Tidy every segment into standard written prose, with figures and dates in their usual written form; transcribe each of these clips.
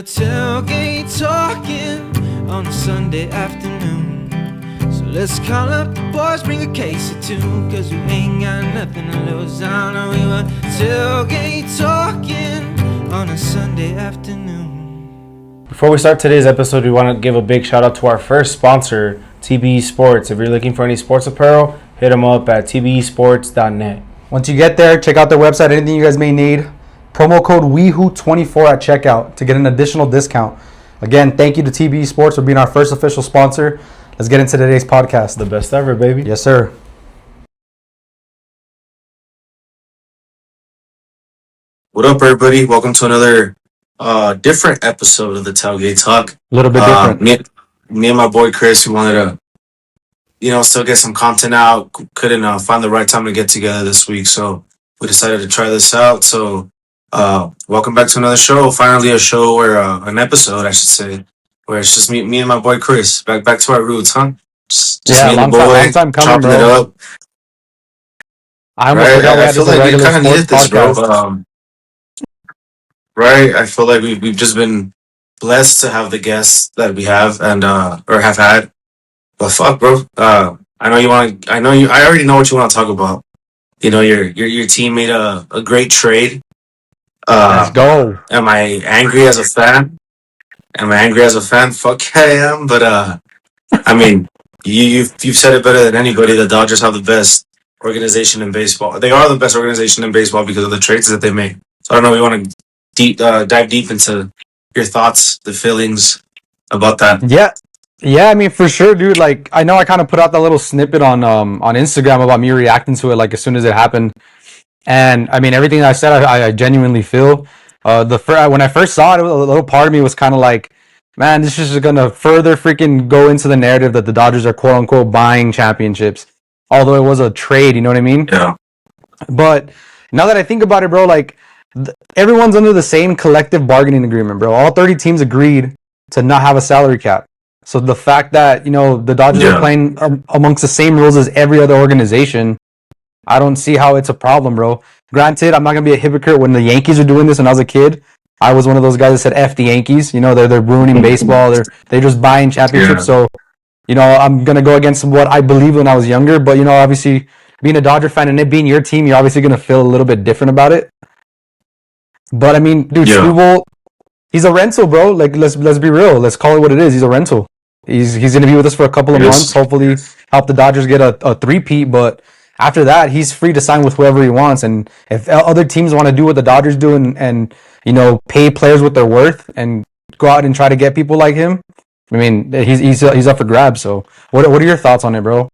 tailgate talking on a Sunday afternoon. So let's call up the boys, bring a case or two, cause we ain't got nothing to lose. I know we were tailgate talking on a Sunday afternoon. Before we start today's episode, we want to give a big shout out to our first sponsor, TBE Sports. If you're looking for any sports apparel, hit them up at tbesports.net. Once you get there, check out their website, anything you guys may need. Promo code WEHOO24 at checkout to get an additional discount. Again, thank you to TBE Sports for being our first official sponsor. Let's get into today's podcast. The best ever, baby. Yes, sir. What up, everybody? Welcome to another different episode of the Tailgate Talk. A little bit different. Me and my boy Chris, we wanted to, still get some content out. Couldn't find the right time to get together this week, so we decided to try this out. So, welcome back to another show. Finally, a show where an episode, I should say, where it's just me and my boy Chris. Back to our roots, huh? Just yeah, me and the boy, long time coming, chopping it bro. up. I almost forgot we I had feel this like we regular kind of needed sports this, bro. podcast. Right, I feel like we've just been blessed to have the guests that we have and or have had. But fuck, bro. I already know what you want to talk about. You know, your team made a great trade. Let's go. Am I angry as a fan? Fuck, yeah, I am. But I mean, you've said it better than anybody. The Dodgers have the best organization in baseball. They are the best organization in baseball because of the trades that they made. So I don't know if you want to dive deep into your thoughts, the feelings about that. Yeah, I mean, for sure, dude. Like, I know I kind of put out that little snippet on Instagram about me reacting to it, like, as soon as it happened. And, I mean, everything I said, I genuinely feel. When I first saw it, a little part of me was kind of like, man, this is just going to further freaking go into the narrative that the Dodgers are, quote-unquote, buying championships. Although it was a trade, you know what I mean? Yeah. But now that I think about it, bro, like, everyone's under the same collective bargaining agreement, bro. All 30 teams agreed to not have a salary cap. So the fact that, the Dodgers are playing amongst the same rules as every other organization, I don't see how it's a problem, bro. Granted, I'm not going to be a hypocrite. When the Yankees are doing this when I was a kid, I was one of those guys that said F the Yankees. They're ruining baseball. They're just buying championships. Yeah. So, I'm going to go against what I believed when I was younger. But, obviously, being a Dodger fan and it being your team, you're obviously going to feel a little bit different about it. But, I mean, dude, Skubal, he's a rental, bro. Like, let's be real. Let's call it what it is. He's a rental. He's going to be with us for a couple of months. Hopefully help the Dodgers get a three-peat. But after that, he's free to sign with whoever he wants. And if other teams want to do what the Dodgers do and pay players what they're worth and go out and try to get people like him, I mean, he's up for grabs. So what are your thoughts on it, bro?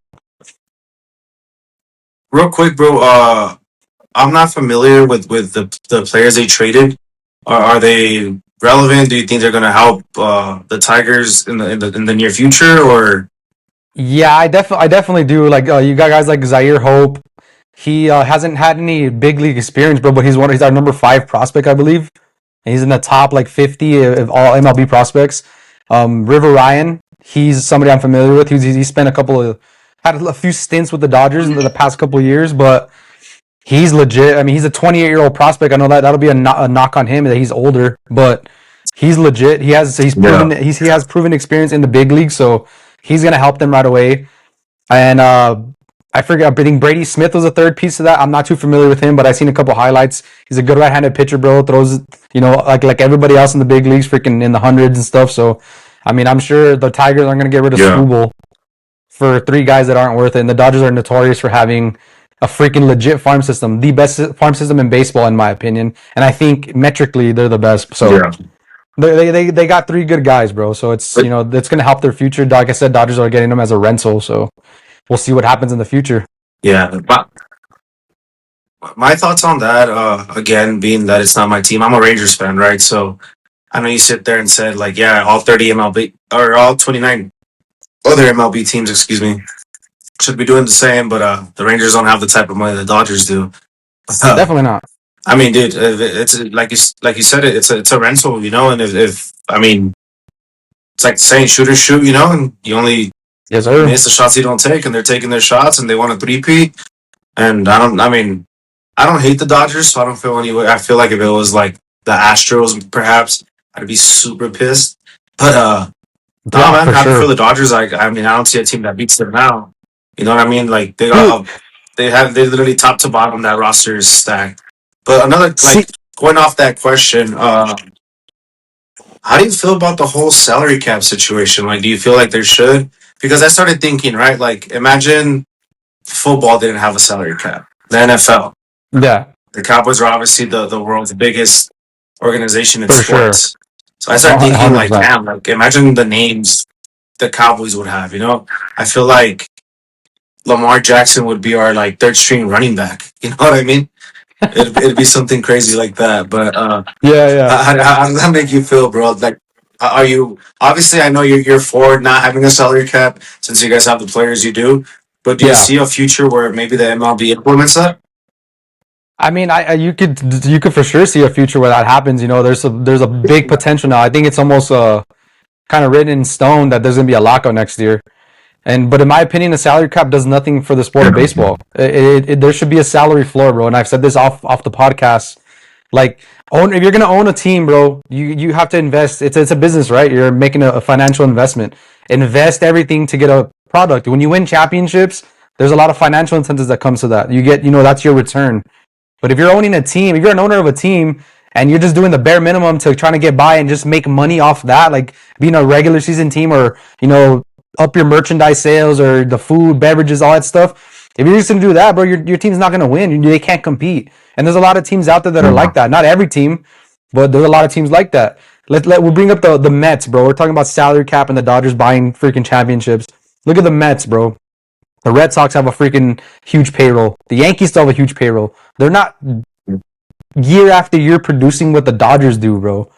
Real quick, bro. I'm not familiar with the players they traded. Are they relevant? Do you think they're going to help the Tigers in the near future? Or yeah, I definitely do. Like you got guys like Zaire Hope. He hasn't had any big league experience, bro. But he's our number 5 prospect, I believe. And he's in the top 50 of all MLB prospects. River Ryan, he's somebody I'm familiar with. He spent had a few stints with the Dodgers in the past couple of years, but he's legit. I mean, he's a 28-year-old prospect. I know that'll be a knock on him that he's older, but he's legit. He has proven experience in the big league, so he's gonna help them right away. And I think Brady Smith was a third piece of that. I'm not too familiar with him, but I've seen a couple highlights. He's a good right-handed pitcher, bro. Throws, like everybody else in the big leagues, freaking in the hundreds and stuff. So, I mean, I'm sure the Tigers aren't gonna get rid of Skubal for 3 guys that aren't worth it. And the Dodgers are notorious for having a freaking legit farm system, the best farm system in baseball, in my opinion. And I think metrically they're the best. So they got 3 good guys, bro. So it's it's gonna help their future. Like I said, Dodgers are getting them as a rental. So we'll see what happens in the future. Yeah, my thoughts on that. Again, being that it's not my team, I'm a Rangers fan, right? So I know you sit there and said like, yeah, all 30 MLB or all 29 other MLB teams, excuse me, should be doing the same, but the Rangers don't have the type of money the Dodgers do. Definitely not. I mean, dude, it's like you said, it's a rental, and if I mean, it's like saying shoot or shoot, and you only miss the shots you don't take, and they're taking their shots, and they want a three-peat. And I don't hate the Dodgers, so I don't feel any way. I feel like if it was like the Astros, perhaps I'd be super pissed. But no, Yeah, man, for happy for sure, the Dodgers. I mean, I don't see a team that beats them now. You know what I mean? Like dude. they literally top to bottom that roster is stacked. But another See, like going off that question, how do you feel about the whole salary cap situation? Like, do you feel like there should? Because I started thinking, right? Like, imagine football didn't have a salary cap. The NFL, yeah, the Cowboys are obviously the world's biggest organization in for sure, sports. So I started thinking, like, 100%. damn, like, imagine the names the Cowboys would have. You know, I feel like Lamar Jackson would be our like third string running back. You know what I mean? It'd be something crazy like that. But Yeah, yeah. how does that make you feel, bro? Like, are you obviously? I know you're for not having a salary cap since you guys have the players you do. But do you Yeah. see a future where maybe the MLB implements that? I mean, you could for sure see a future where that happens. You know, there's a big potential now. I think it's almost kind of written in stone that there's gonna be a lockout next year. But in my opinion, the salary cap does nothing for the sport of baseball. There should be a salary floor, bro. And I've said this off the podcast. Like, if you're gonna own a team, bro, you have to invest. It's a business, right? You're making a financial investment. Invest everything to get a product. When you win championships, there's a lot of financial incentives that comes to that. You get, that's your return. But if you're owning a team, if you're an owner of a team and you're just doing the bare minimum to trying to get by and just make money off that, like being a regular season team or, up your merchandise sales or the food, beverages, all that stuff. If you're just going to do that, bro, your team's not going to win. They can't compete. And there's a lot of teams out there that are like that. Not every team, but there's a lot of teams like that. We'll bring up the Mets, bro. We're talking about salary cap and the Dodgers buying freaking championships. Look at the Mets, bro. The Red Sox have a freaking huge payroll. The Yankees still have a huge payroll. They're not year after year producing what the Dodgers do, bro.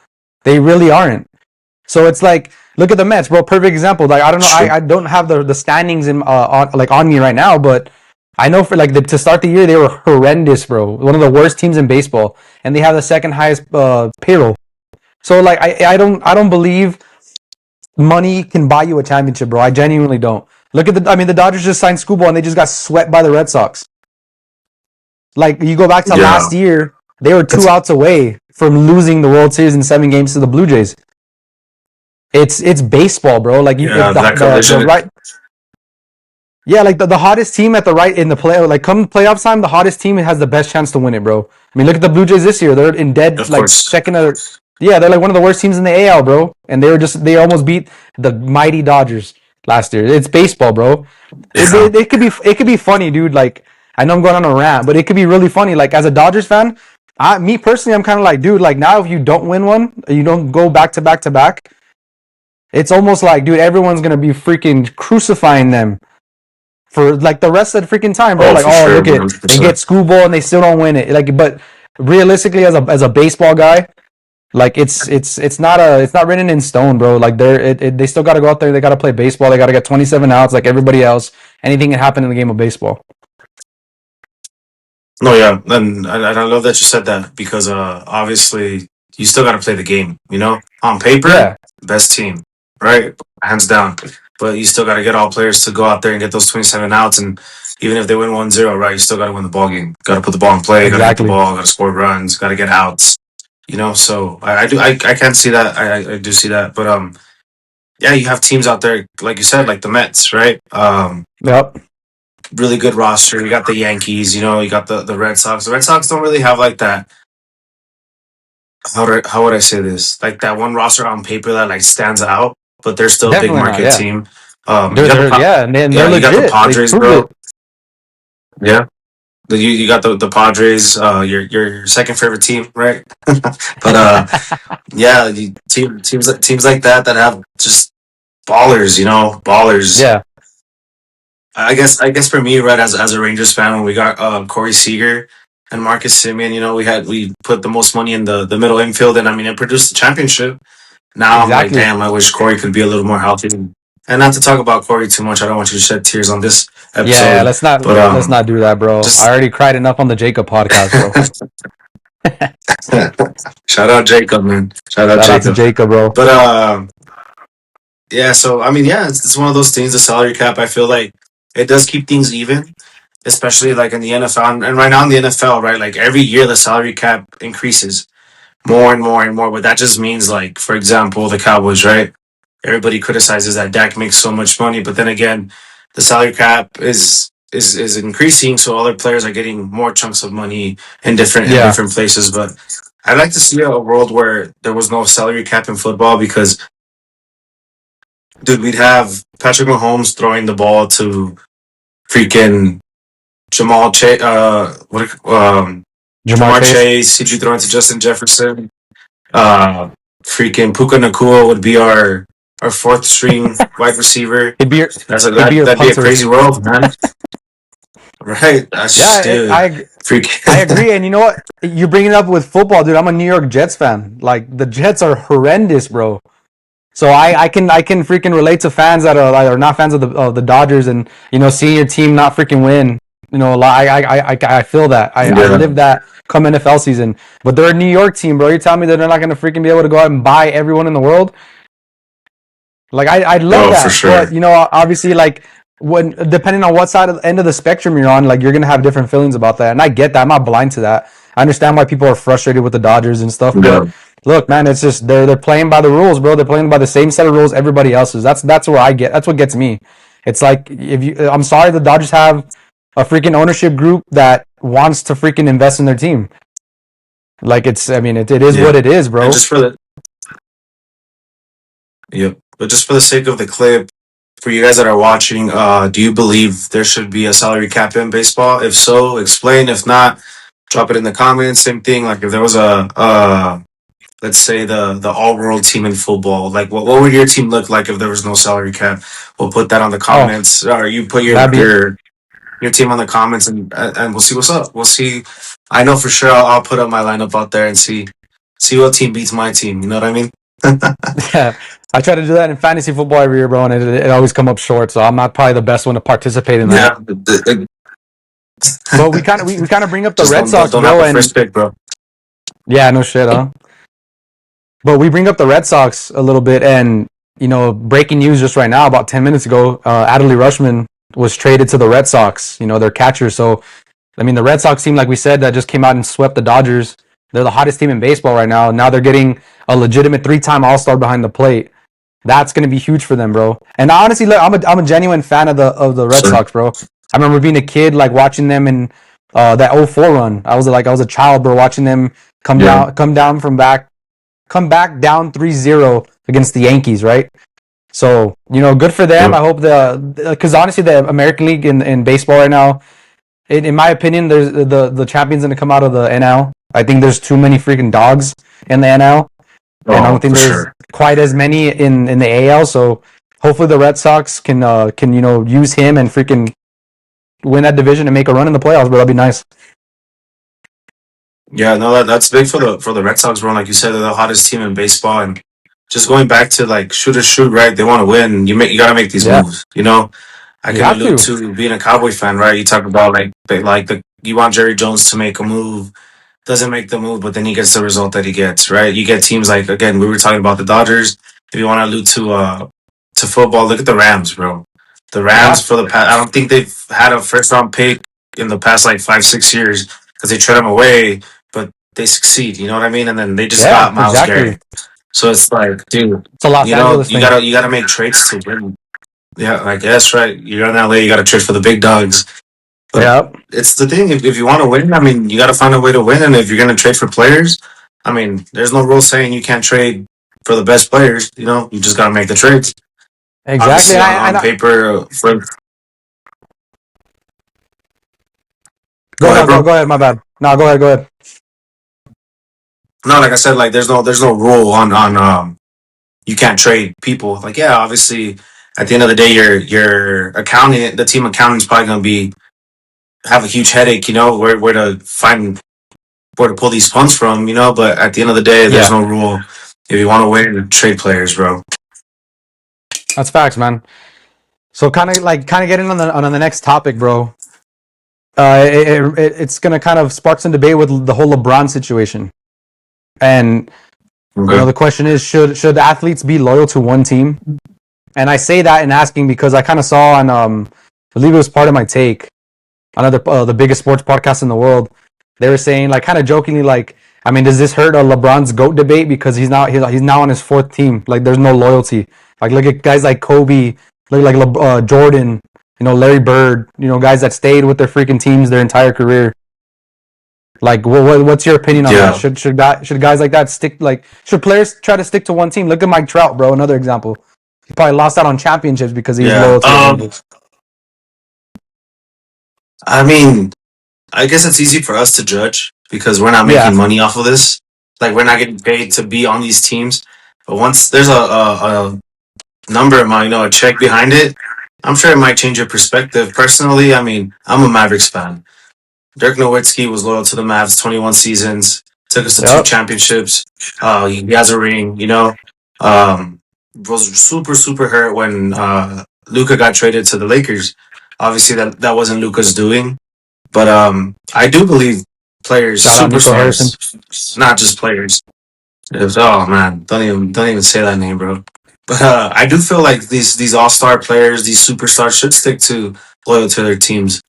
They really aren't. So it's like, look at the Mets, bro. Perfect example. Like, I don't know, I don't have the standings on me right now, but I know for like to start the year they were horrendous, bro. One of the worst teams in baseball, and they have the second highest payroll. So like, I don't believe money can buy you a championship, bro. I genuinely don't. Look at the Dodgers just signed Skubal and they just got swept by the Red Sox. Like, you go back to Yeah, last year, they were two it's, outs away from losing the World Series in 7 games to the Blue Jays. It's baseball, bro. Like, yeah, that the collision. right, yeah, like the hottest team at the right in the play, like come playoff time, the hottest team has the best chance to win it, bro. I mean, look at the Blue Jays this year; they're in dead Of like course. second or yeah, they're like one of the worst teams in the AL, bro. And they almost beat the mighty Dodgers last year. It's baseball, bro. It, Yeah. it, it could be funny, dude. Like, I know I'm going on a rant, but it could be really funny. Like, as a Dodgers fan, me personally, I'm kind of like, dude. Like, now if you don't win one, you don't go back to back to back. It's almost like, dude, everyone's gonna be freaking crucifying them for like the rest of the freaking time, bro. Oh, Like, for oh, sure, look one at hundred they get percent. Screwball and they still don't win it. Like, but realistically, as a baseball guy, like it's not written in stone, bro. Like they still got to go out there. They got to play baseball. They got to get 27 outs like everybody else. Anything can happen in the game of baseball. No, yeah, and I love that you said that because obviously you still got to play the game. You know, on paper, Yeah, best team, right, hands down. But you still got to get all players to go out there and get those 27 outs, and even if they win 1-0, right, you still got to win the ball game. Got to put the ball in play. Got to hit the exactly. ball. Got to score runs. Got to get outs. You know, so I can't see that. I do see that, but yeah, you have teams out there like you said, like the Mets, right? Yep. Really good roster. You got the Yankees, you know, you got the Red Sox. The Red Sox don't really have like that. How would I say this? Like that one roster on paper that like stands out, but they're still a big Definitely not. market Yeah. team. You They're got they're yeah, and they're yeah, you got the legit. They Padres, proved bro. it. Yeah, you got the Padres. Your second favorite team, right? But yeah, teams like that have just ballers, you know, ballers. Yeah. I guess for me, right, as a Rangers fan, when we got Corey Seager and Marcus Simeon, you know, we put the most money in the middle infield, and I mean, it produced the championship. Now I'm like, Exactly. damn, I wish Corey could be a little more healthy. And not to talk about Corey too much, I don't want you to shed tears on this Yeah, yeah. episode, Let's but let's not do that, bro. I just already cried enough on the Jacob podcast, bro. shout out Jacob, man, shout out Shout out to Jacob. Jacob, bro. But yeah, so I mean, yeah, it's one of those things. The salary cap, I feel like it does keep things even, especially like in the NFL. And right now in the NFL, right, like every year the salary cap increases, more and more and more. But that just means, like, for example, the Cowboys, right? Everybody criticizes that Dak makes so much money, but then again, the salary cap is increasing, so other players are getting more chunks of money in Yeah. different places. But I'd like to see a world where there was no salary cap in football because, dude, we'd have Patrick Mahomes throwing the ball to freaking Jamal Chase, Jamar Jamar Chase. Chase, CG throwing to Justin Jefferson. Freaking Puka Nakua would be our fourth string wide receiver. He'd be your That'd be a punter. crazy world, man. Right? That's just, Yeah, dude. I Freaking. agree. And you know what? You bring it up with football, dude. I'm a New York Jets fan. Like the Jets are horrendous, bro. So I can freaking relate to fans that are not fans of the Dodgers, and seeing your team not freaking win. I feel that. I Yeah. live that come NFL season. But they're a New York team, bro. You're telling me that they're not gonna freaking be able to go out and buy everyone in the world? Like I love Oh, for that, but sure. obviously, like when depending on what side of the end of the spectrum you're on, like you're gonna have different feelings about that, and I get that. I'm not blind to that. I understand why people are frustrated with the Dodgers and stuff, Yeah. but look, man, it's just they're playing by the rules, bro. They're playing by the same set of rules everybody else is. That's where I get. That's what gets me. It's like if you, I'm sorry, the Dodgers have a freaking ownership group that wants to freaking invest in their team. Like I mean, it is Yeah. what it is, And bro. just for the Yep. But just for the sake of the clip, for you guys that are watching, do you believe there should be a salary cap in baseball? If so, explain. If not, drop it in the comments. Same thing. Like if there was let's say the all world team in football, like what would your team look like if there was no salary cap? We'll put that on the Oh, comments, or you put that'd be your team on the comments, and we'll see what's up. We'll see. I know for sure I'll put up my lineup out there and see what team beats my team. You know what I mean? Yeah, I try to do that in fantasy football every year, bro, and it always come up short. So I'm not probably the best one to participate in that. Yeah. But we kind of bring up the Just Red Sox, don't have bro, the and first pick, bro. yeah, no shit, huh? But we bring up the Red Sox a little bit, and breaking news just right now, about 10 minutes ago, Adley Rushman was traded to the Red Sox. Their catcher. So I mean, the Red Sox team, like we said, that just came out and swept the Dodgers. They're the hottest team in baseball right now. Now they're getting a legitimate 3-time All-Star behind the plate. That's going to be huge for them, bro. And honestly, look, I'm a genuine fan of the Red Sure. Sox, bro. I remember being a kid, like watching them in that '04 run. I was a child, bro, watching them Yeah. come back down 3-0 against the Yankees, right? So, good for them. Yep. I hope because honestly, the American League in baseball right now, in my opinion, there's the champion's gonna come out of the NL. I think there's too many freaking dogs in the NL, and I Oh, don't think for there's sure. quite as many in the AL. So hopefully the Red Sox can use him and freaking win that division and make a run in the playoffs. But that'd be nice. Yeah, no, that's big for the Red Sox, bro. Like you said, they're the hottest team in baseball, and just going back to like shoot or shoot, right? They want to win. You gotta make these Yeah, moves. You know, I you can have allude to. to being a Cowboy fan, right? You talk about you want Jerry Jones to make a move, doesn't make the move, but then he gets the result that he gets, right? You get teams like again, we were talking about the Dodgers. If you want to allude to football, look at the Rams, bro. The Rams Yeah, for the past, I don't think they've had a first round pick in the past like 5 6 years because they trade them away, but they succeed. You know what I mean? And then they just yeah, got Miles exactly. Garrett. So it's like, dude, It's a Los Angeles you thing. gotta make trades to win. Yeah, I guess right. You're in LA, you gotta trade for the big dogs. But Yeah, it's the thing. If you want to win, I mean, you got to find a way to win. And if you're going to trade for players, I mean, there's no rule saying you can't trade for the best players. You know, you just got to make the trades. exactly. Obviously, And on paper, go go ahead, no go bro. go ahead. My bad. No, go ahead. Go ahead. No, like I said, like there's no rule on you can't trade people. Like yeah, obviously, at the end of the day, your accountant, the team accountant's probably going to be have a huge headache. You know, where to find where to pull these funds from. You know, but at the end of the day, there's Yeah, no rule. If you want to win, trade players, bro. that's facts, man. So kind of getting on the next topic, bro. It's gonna kind of spark some debate with the whole LeBron situation, and Okay. the question is, should athletes be loyal to one team? And I say that in asking because I kind of saw on I believe it was part of my take, another the biggest sports podcast in the world. They were saying like kind of jokingly like I mean, does this hurt LeBron's GOAT debate because he's now on his fourth team? Like, there's no loyalty. Like, look at guys like Kobe, look like Jordan, Larry Bird, guys that stayed with their freaking teams their entire career. Like, what's your opinion on that? Should guys like that stick? Like, should players try to stick to one team? Look at Mike Trout, bro. Another example. He probably lost out on championships because he was loyal to them. I mean, I guess it's easy for us to judge because we're not making money off of this. Like, we're not getting paid to be on these teams. But once there's a number amount, a check behind it, I'm sure it might change your perspective. Personally, I mean, I'm a Mavericks fan. Dirk Nowitzki was loyal to the Mavs 21 seasons, took us to 2 championships. He has a ring, was super, super hurt when Luka got traded to the Lakers. Obviously, that wasn't Luka's doing. But I do believe players, superstars, not just players. Oh man, don't even say that name, bro. But I do feel like these all-star players, these superstars, should stick to loyal to their teams.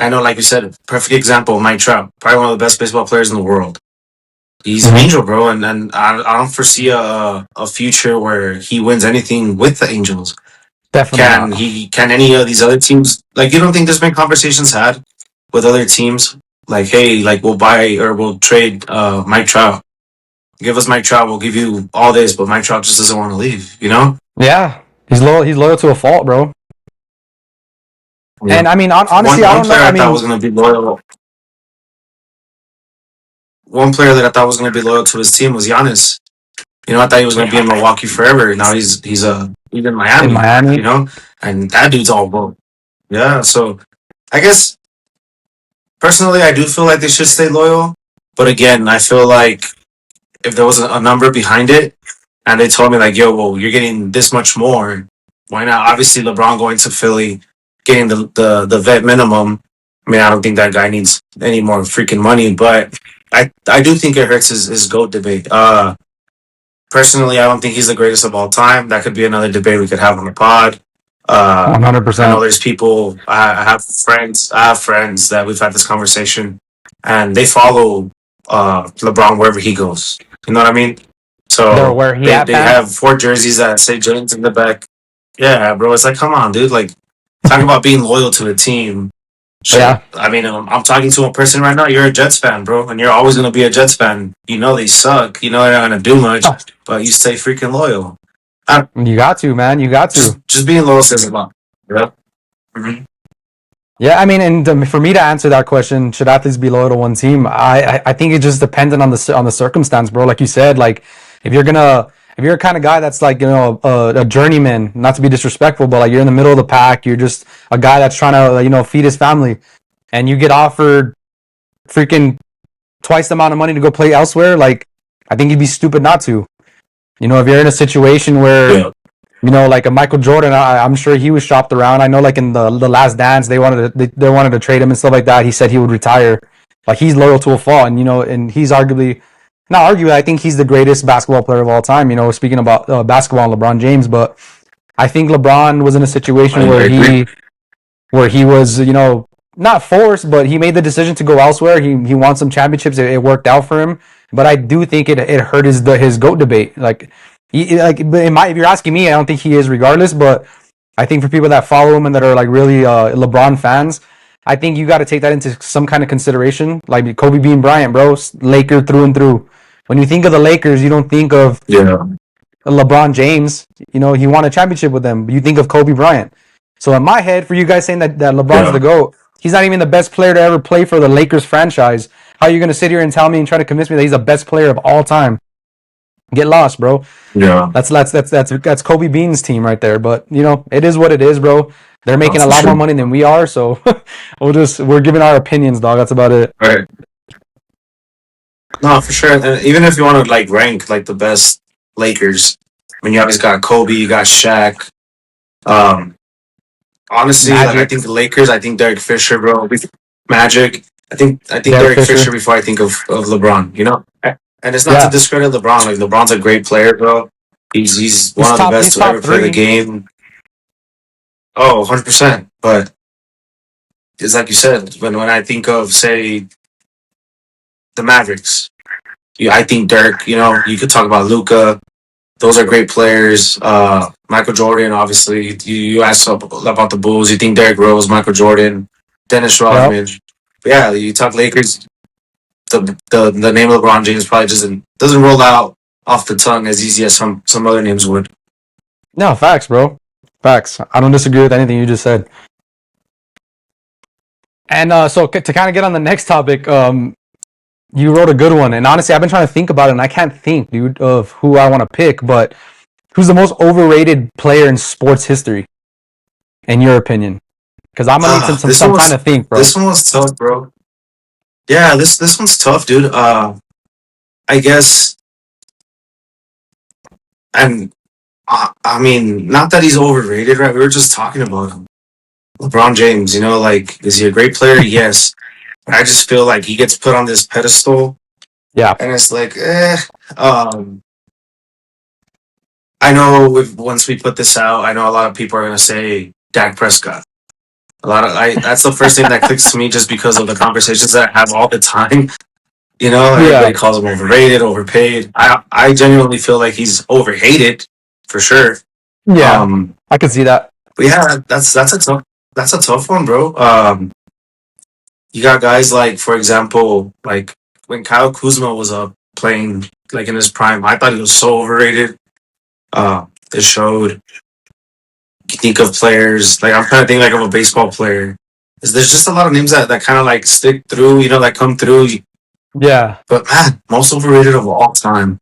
I know, like you said, perfect example, Mike Trout, probably one of the best baseball players in the world. He's an angel, bro, and I don't foresee a future where he wins anything with the Angels. Definitely. Can any of these other teams, like, you don't think there's been conversations had with other teams, like, hey, like, we'll buy or we'll trade Mike Trout. Give us Mike Trout, we'll give you all this, but Mike Trout just doesn't want to leave, Yeah, he's loyal to a fault, bro. Yeah. And I mean, honestly, I don't know. I thought was going to be loyal. One player that I thought was going to be loyal to his team was Giannis. I thought he was going to be in Milwaukee forever. Now he's in Miami. And that dude's all broke. Yeah, so I guess personally, I do feel like they should stay loyal. But again, I feel like if there was a number behind it, and they told me like, yo, well, you're getting this much more, why not? Obviously, LeBron going to Philly, getting the vet minimum. I mean, I don't think that guy needs any more freaking money, but I do think it hurts his GOAT debate. Personally, I don't think he's the greatest of all time. That could be another debate we could have on the pod. 100%. I know there's people. I have friends that we've had this conversation, and they follow LeBron wherever he goes. You know what I mean? So they have 4 jerseys that say James in the back. Yeah, bro. It's like, come on, dude. Like, talk about being loyal to a team. Shit. Yeah. I mean, I'm talking to a person right now. You're a Jets fan, bro, and you're always going to be a Jets fan. They suck. They're not going to do much, but you stay freaking loyal. You got to, man. You got to. Just being loyal says a lot. Yeah. Mm-hmm. Yeah, I mean, and for me to answer that question, should athletes be loyal to one team? I think it just dependent on the circumstance, bro. Like you said, like if you're a kind of guy that's like, a journeyman, not to be disrespectful, but like you're in the middle of the pack, you're just a guy that's trying to, feed his family, and you get offered freaking twice the amount of money to go play elsewhere, like I think you'd be stupid not to. If you're in a situation where, like a Michael Jordan, I'm sure he was shopped around. I know, like in the Last Dance, they wanted to trade him and stuff like that. He said he would retire. Like he's loyal to a fault, and he's I think he's the greatest basketball player of all time. Speaking about basketball and LeBron James, but I think LeBron was in a situation where he was, not forced, but he made the decision to go elsewhere. He won some championships. It worked out for him. But I do think it hurt his GOAT debate. But if you're asking me, I don't think he is regardless. But I think for people that follow him and that are like really LeBron fans, I think you got to take that into some kind of consideration. Like Kobe Bean Bryant, bro, Laker through and through. When you think of the Lakers, you don't think of LeBron James. He won a championship with them. But you think of Kobe Bryant. So in my head, for you guys saying that LeBron's the GOAT, he's not even the best player to ever play for the Lakers franchise. How are you going to sit here and tell me and try to convince me that he's the best player of all time? Get lost, bro. Yeah. That's Kobe Bean's team right there. But, it is what it is, bro. They're making a lot more money than we are, so we're giving our opinions, dog. That's about it. Right. No, for sure. And even if you want to like rank like the best Lakers, I mean, you obviously got Kobe, you got Shaq. Honestly, like, I think the Lakers. I think Derek Fisher, bro. Magic. I think Derek Fisher before I think of LeBron. And it's not to discredit LeBron. Like LeBron's a great player, bro. He's one of the best to ever play the game. Oh, 100%. But it's like you said, when I think of, say, the Mavericks, I think Dirk. You could talk about Luca. Those are great players. Michael Jordan, obviously. You asked about the Bulls. You think Derrick Rose, Michael Jordan, Dennis Yep. Rodman. But yeah, you talk Lakers. The name of LeBron James probably doesn't roll out off the tongue as easy as some other names would. No, facts, bro. Facts. I don't disagree with anything you just said. And so to kind of get on the next topic, you wrote a good one, and honestly, I've been trying to think about it, and I can't think, dude, of who I want to pick. But who's the most overrated player in sports history, in your opinion? Because I'm gonna need some time to think, bro. This one was tough, bro. Yeah, this one's tough, dude. I guess, and I mean, not that he's overrated, right? We were just talking about him. LeBron James, is he a great player? Yes. But I just feel like he gets put on this pedestal, Yeah, and it's like, I know once we put this out, I know a lot of people are gonna say Dak Prescott. That's the first thing that clicks to me just because of the conversations that I have all the time. Everybody calls him overrated, overpaid. I genuinely feel like he's overhated for sure. yeah, I can see that. But yeah, that's a tough one, bro. You got guys like, for example, like when Kyle Kuzma was playing like in his prime, I thought he was so overrated. It showed. You think of players like I'm trying to think like of a baseball player. There's just a lot of names that kind of like stick through, that come through. Yeah, But man, most overrated of all time.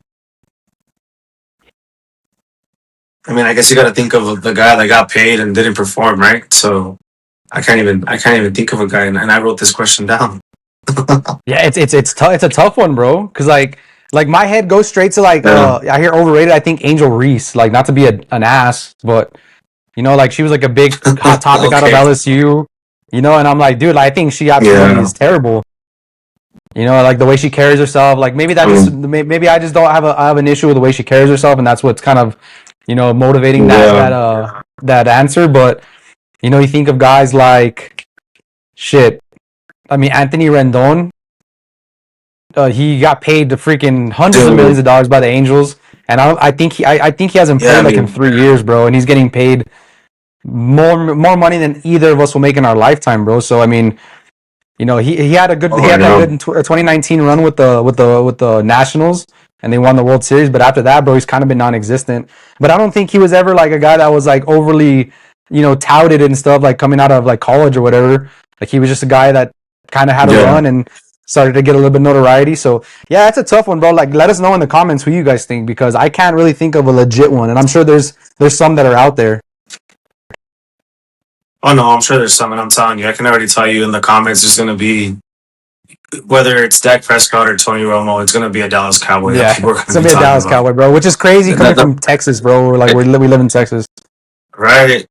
I mean, I guess you got to think of the guy that got paid and didn't perform, right? So I can't even think of a guy, and I wrote this question down. yeah, it's a tough one, bro. Because like my head goes straight to I hear overrated. I think Angel Reese, like not to be an ass, but like she was like a big hot topic out of LSU, and I'm like, dude, I think she absolutely is terrible. Like the way she carries herself, like maybe maybe I just don't I have an issue with the way she carries herself, and that's what's kind of, motivating that answer. But you think of guys like shit. I mean, Anthony Rendon, he got paid the freaking hundreds of millions of dollars by the Angels, and I think he hasn't played in 3 years, bro, and he's getting paid more money than either of us will make in our lifetime, bro. So I mean, he had a good 2019 run with the Nationals, and they won the World Series. But after that, bro, he's kind of been non-existent. But I don't think he was ever like a guy that was like overly, touted and stuff, like coming out of like college or whatever. Like he was just a guy that kind of had a run and started to get a little bit of notoriety. So yeah, that's a tough one, bro. Like let us know in the comments who you guys think, because I can't really think of a legit one, and I'm sure there's some that are out there. Oh no, I'm sure there's some, and I'm telling you, I can already tell you in the comments there's going to be, whether it's Dak Prescott or Tony Romo, it's going to be a Dallas Cowboy. Yeah, it's going to be a Dallas Cowboy, bro, which is crazy coming from Texas, bro. We're like, we live in Texas. Right.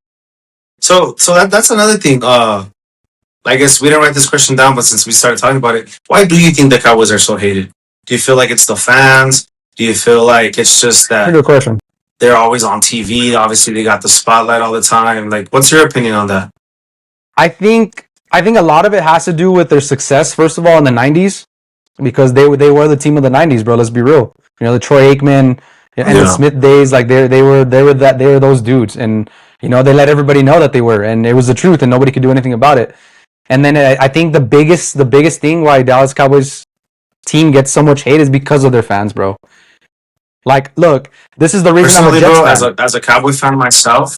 So that's another thing. I guess we didn't write this question down, but since we started talking about it, why do you think the Cowboys are so hated? Do you feel like it's the fans? Do you feel like it's just that good question. They're always on TV? Obviously, they got the spotlight all the time. Like, what's your opinion on that? I think a lot of it has to do with their success, first of all, in the 90s, because they were the team of the 90s, bro. Let's be real. The Troy Aikman and the Smith days, like they were those dudes, and they let everybody know that they were, and it was the truth, and nobody could do anything about it. And then I think the biggest thing why Dallas Cowboys team gets so much hate is because of their fans, bro. Like, look, this is the reason I'm a Jets fan. As a Cowboy fan myself,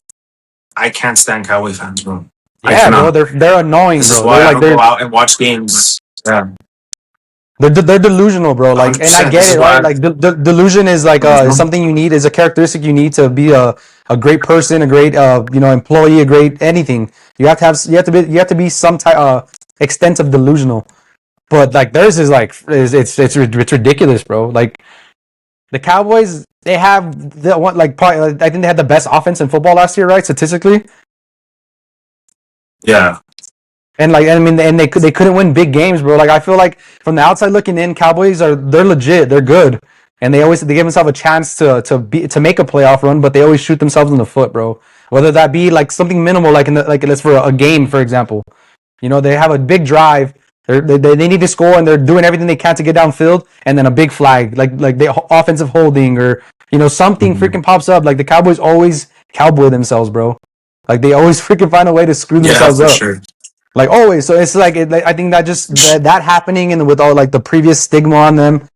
I can't stand Cowboy fans, bro. Yeah, bro, they're annoying, this bro. Is why I don't go out and watch games. Yeah. They're delusional, bro. Like, and I get it, right? Like, delusion is like something you need, is a characteristic you need to be a great person, a great employee, a great anything. You have to be some type extent of delusional. But like theirs is like it's ridiculous, bro. Like the Cowboys, they have the one, like probably, I think they had the best offense in football last year, right? Statistically. Yeah. And like, I mean, and they couldn't win big games, bro. Like I feel like from the outside looking in, Cowboys they're legit, they're good, and they give themselves a chance to make a playoff run, but they always shoot themselves in the foot, bro. Whether that be like something minimal, like let's for a game, for example, they have a big drive, They need to score, and they're doing everything they can to get downfield, and then a big flag, like the offensive holding, or something freaking pops up. Like the Cowboys always cowboy themselves, bro. Like they always freaking find a way to screw themselves up. Sure. Like always. So it's like I think that just that happening, and with all like the previous stigma on them,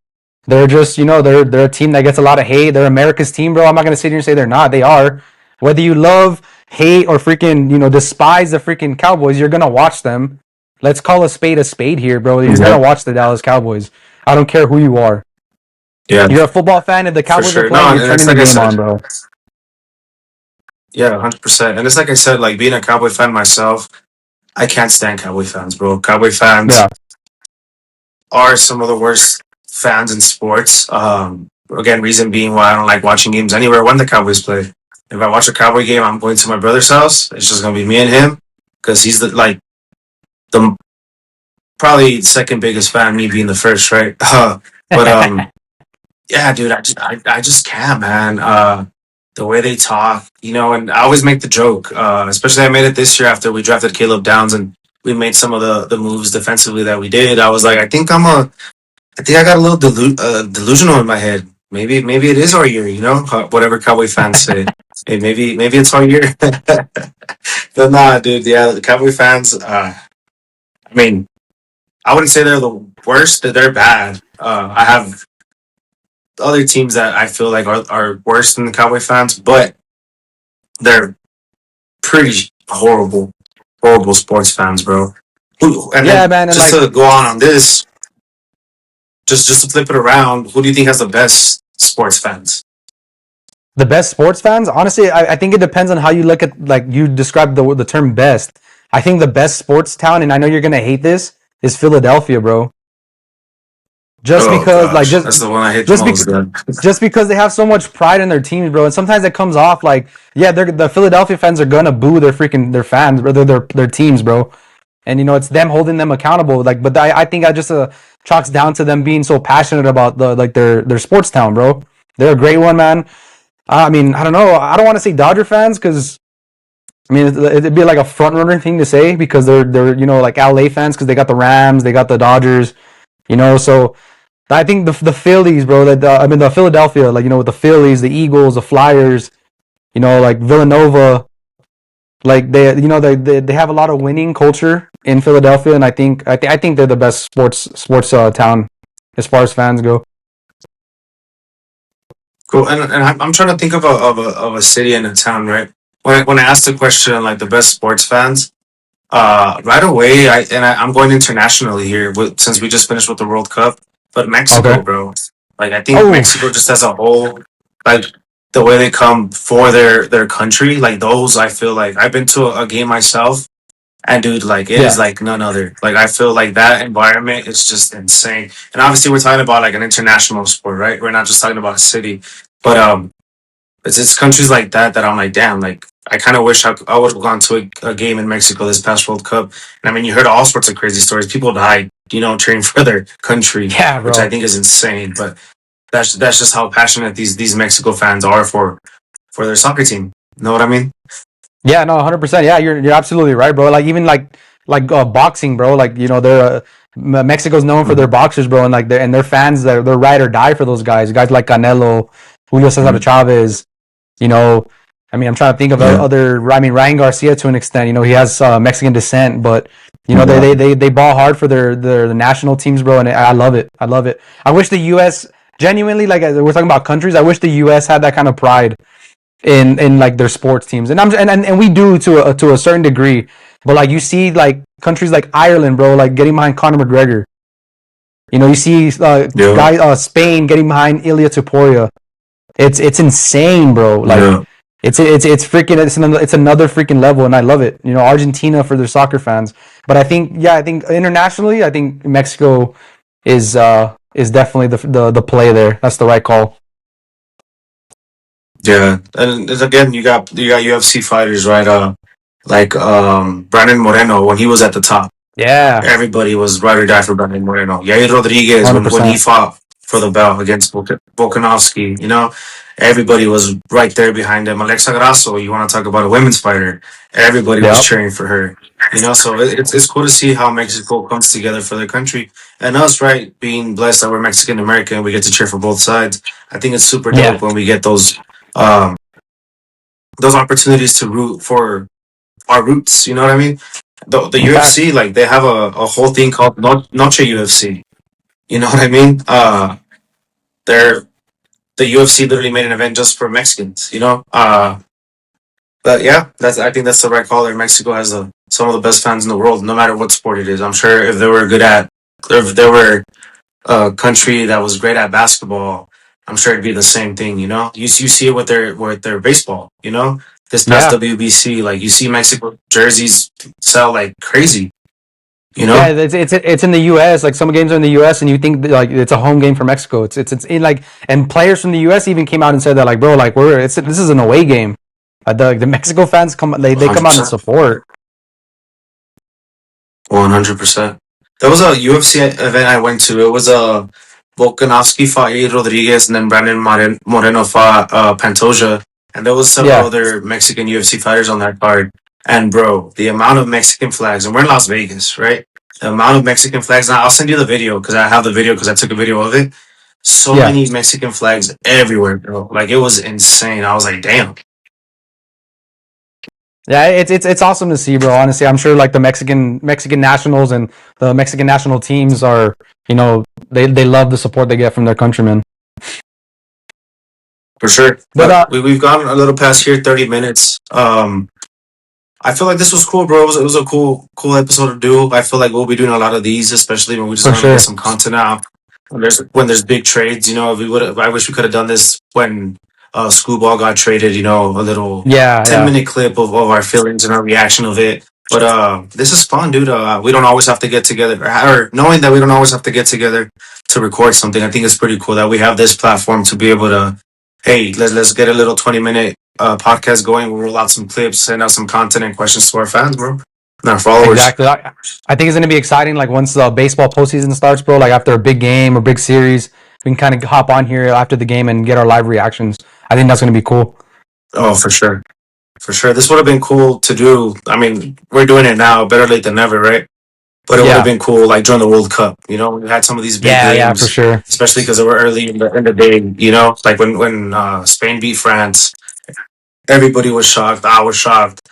they're just they're a team that gets a lot of hate. They're America's team, bro. I'm not gonna sit here and say they're not. They are. Whether you love, hate, or freaking despise the freaking Cowboys, you're gonna watch them. Let's call a spade here, bro. You're gonna watch the Dallas Cowboys. I don't care who you are. Yeah, you're a football fan. If the Cowboys are playing, you're turning the game on, bro. Yeah, 100%. And it's like I said, like being a Cowboy fan myself, I can't stand Cowboy fans, bro. Cowboy fans are some of the worst fans in sports. Again, reason being why I don't like watching games anywhere when the Cowboys play. If I watch a Cowboy game, I'm going to my brother's house. It's just gonna be me and him because he's the probably second biggest fan, me being the first, right? Yeah, dude, I just can't, man. The way they talk, and I always make the joke, especially I made it this year after we drafted Caleb Downs and we made some of the moves defensively that we did. I was like, I think I got a little delusional in my head. Maybe it is our year, whatever Cowboy fans say. Hey, maybe it's our year. But nah, dude, yeah, the Cowboy fans, I mean, I wouldn't say they're the worst, they're bad. I have other teams that I feel like are worse than the Cowboy fans, but they're pretty horrible sports fans, bro. And yeah, man. And just to go on this, just to flip it around, who do you think has the best sports fans? The best sports fans? Honestly, I think it depends on how you look at, like you described the term best. I think the best sports town, and I know you're gonna hate this, is Philadelphia, bro. Just because, gosh, that's the one I hate the most. Just because they have so much pride in their teams, bro, and sometimes it comes off like, yeah, the Philadelphia fans are gonna boo their fans, or their teams, bro, and it's them holding them accountable. Like, but I think I just chalks down to them being so passionate about their sports town, bro. They're a great one, man. I mean, I don't know. I don't want to say Dodger fans because, I mean, it'd be like a front runner thing to say because they're like LA fans because they got the Rams, they got the Dodgers, So I think the Phillies, bro. The Philadelphia, like with the Phillies, the Eagles, the Flyers, like Villanova, like they have a lot of winning culture in Philadelphia, and I think they're the best sports town as far as fans go. Cool, and I'm trying to think of a city and a town, right? When I asked the question, like the best sports fans, right away, I'm going internationally here since we just finished with the World Cup. But Mexico, bro, like I think Mexico just as a whole, like the way they come for their country, like those, I feel like I've been to a game myself, and dude, like it is like none other. Like I feel like that environment is just insane. And obviously, we're talking about like an international sport, right? We're not just talking about a city, but it's countries like that I'm like, damn, like I kind of wish I would have gone to a game in Mexico this past World Cup. And I mean, you heard all sorts of crazy stories. People died, cheering for their country, which I think is insane. But that's just how passionate these Mexico fans are for their soccer team. You know what I mean? Yeah, no, 100%. Yeah, you're absolutely right, bro. Like even like boxing, bro. Like they're Mexico's known for their boxers, bro, and like their fans, they're ride or die for those guys. Guys like Canelo, Julio Cesar Chavez. I mean, I'm trying to think of other. I mean, Ryan Garcia to an extent. He has Mexican descent, but they ball hard for their national teams, bro, and I love it. I love it. I wish the U.S. genuinely, like we're talking about countries, I wish the U.S. had that kind of pride in like their sports teams, and we do to a certain degree. But like you see, like countries like Ireland, bro, like getting behind Conor McGregor. You see Spain getting behind Ilya Tuporia. It's insane, bro. Like it's freaking it's another freaking level, and I love it. Argentina for their soccer fans, but I think internationally, I think Mexico is definitely the play there. That's the right call. Yeah, and again, you got UFC fighters, right? Like Brandon Moreno when he was at the top. Yeah, everybody was ride or die for Brandon Moreno. Yair Rodriguez when he fought for the belt against Volkanovski. You know, everybody was right there behind him. Alexa Grasso, you want to talk about a women's fighter? Everybody was Yep. cheering for her. You know, so it's cool to see how Mexico comes together for their country. And us, right, being blessed that we're Mexican American, we get to cheer for both sides. I think it's super Yeah. dope when we get those opportunities to root for our roots. You know what I mean? The UFC, like they have a whole thing called Noche UFC. You know what I mean? They're the UFC literally made an event just for Mexicans. You know, but yeah, I think that's the right call there. Mexico has some of the best fans in the world, no matter what sport it is. I'm sure if they were if they were a country that was great at basketball, I'm sure it'd be the same thing. You know, you see it with their baseball. You know, this past Yeah. WBC, like you see Mexico jerseys sell like crazy. You know, Yeah, it's in the U.S. Like some games are in the U.S. and you think that, like it's a home game for Mexico. It's in like, and players from the U.S. even came out and said that, like, bro, like this is an away game. The Mexico fans they come out and 100%. support. 100%. There was a UFC event I went to. It was a Volkanovski fought Eddie Rodriguez, and then Brandon Moreno fought Pantoja, and there was several Yeah. other Mexican UFC fighters on that card. And bro, the amount of Mexican flags, and we're in Las Vegas, right? The amount of Mexican flags. Now I'll send you the video because I have the video because I took a video of it. So Yeah. many Mexican flags everywhere, bro. Like it was insane. I was like, damn. Yeah, it's awesome to see, bro. Honestly, I'm sure like the Mexican nationals and the Mexican national teams are, you know, they love the support they get from their countrymen. For sure. But, But we've gone a little past here, 30 minutes. I feel like this was cool, bro. It was a cool episode to do. I feel like we'll be doing a lot of these, especially when we just For want to sure. get some content out. When there's big trades, you know, I wish we could have done this when Skubal got traded, you know, a little Yeah, 10-minute clip of our feelings and our reaction of it. But this is fun, dude. We don't always have to get together, or knowing that we don't always have to get together to record something. I think it's pretty cool that we have this platform to be able to, hey, let's get a little 20-minute podcast going. We'll roll out some clips, send out some content and questions to our fans, bro, and our followers. Exactly. I think it's going to be exciting. Like once the baseball postseason starts, bro. Like after a big game or big series, we can kind of hop on here after the game and get our live reactions. I think that's going to be cool. Oh, for sure. For sure. This would have been cool to do. I mean, we're doing it now. Better late than never, right? But it would have been cool, like during the World Cup. You know, we had some of these big games. Yeah, for sure. Especially because they were early in the day. You know, like when Spain beat France, everybody was shocked. I was shocked.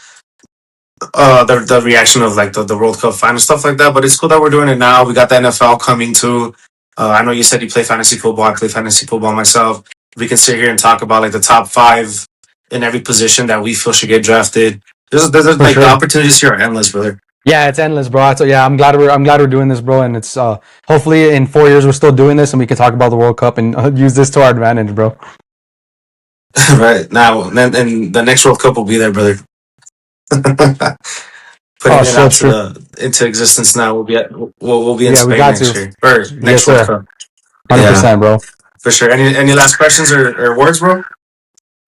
The reaction of like the World Cup final stuff like that. But it's cool that we're doing it now. We got the NFL coming too. I know you said you play fantasy football. I play fantasy football myself. We can sit here and talk about like the top 5 in every position that we feel should get drafted. There's like sure. the opportunities here are endless, brother. Yeah, it's endless, bro. So yeah, I'm glad we're doing this, bro. And it's hopefully in 4 years we're still doing this and we can talk about the World Cup and use this to our advantage, bro. Right now, and the next World Cup will be there, brother. Putting it out into existence now. We'll be in Spain next year or next World Cup. 100%, bro. For sure. Any last questions or words, bro?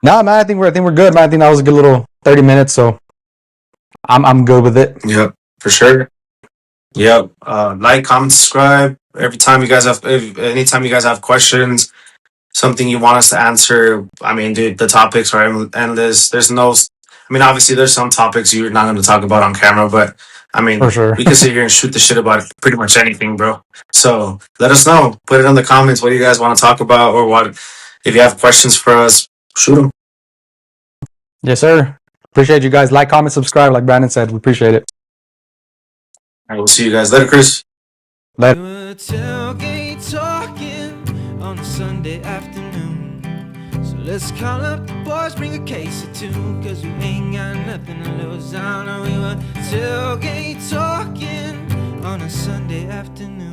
Nah, man. I think we're good, man. I think that was a good little 30 minutes. So I'm good with it. Yep, for sure. Yep. Like, comment, subscribe. Anytime you guys have questions, something you want us to answer. I mean, dude, the topics are endless. Obviously, there's some topics you're not going to talk about on camera, but I mean, For sure. we can sit here and shoot the shit about pretty much anything, bro. So let us know. Put it in the comments. What do you guys want to talk about, or what? If you have questions for us, shoot them. Yes, sir. Appreciate you guys. Like, comment, subscribe. Like Brandon said, we appreciate it. I will see you guys later, Chris. Later. We were tailgate talking on a Sunday afternoon. So let's call up the boys, bring a case or two, cause we ain't got nothing to lose. I know we were tailgate talking on a Sunday afternoon.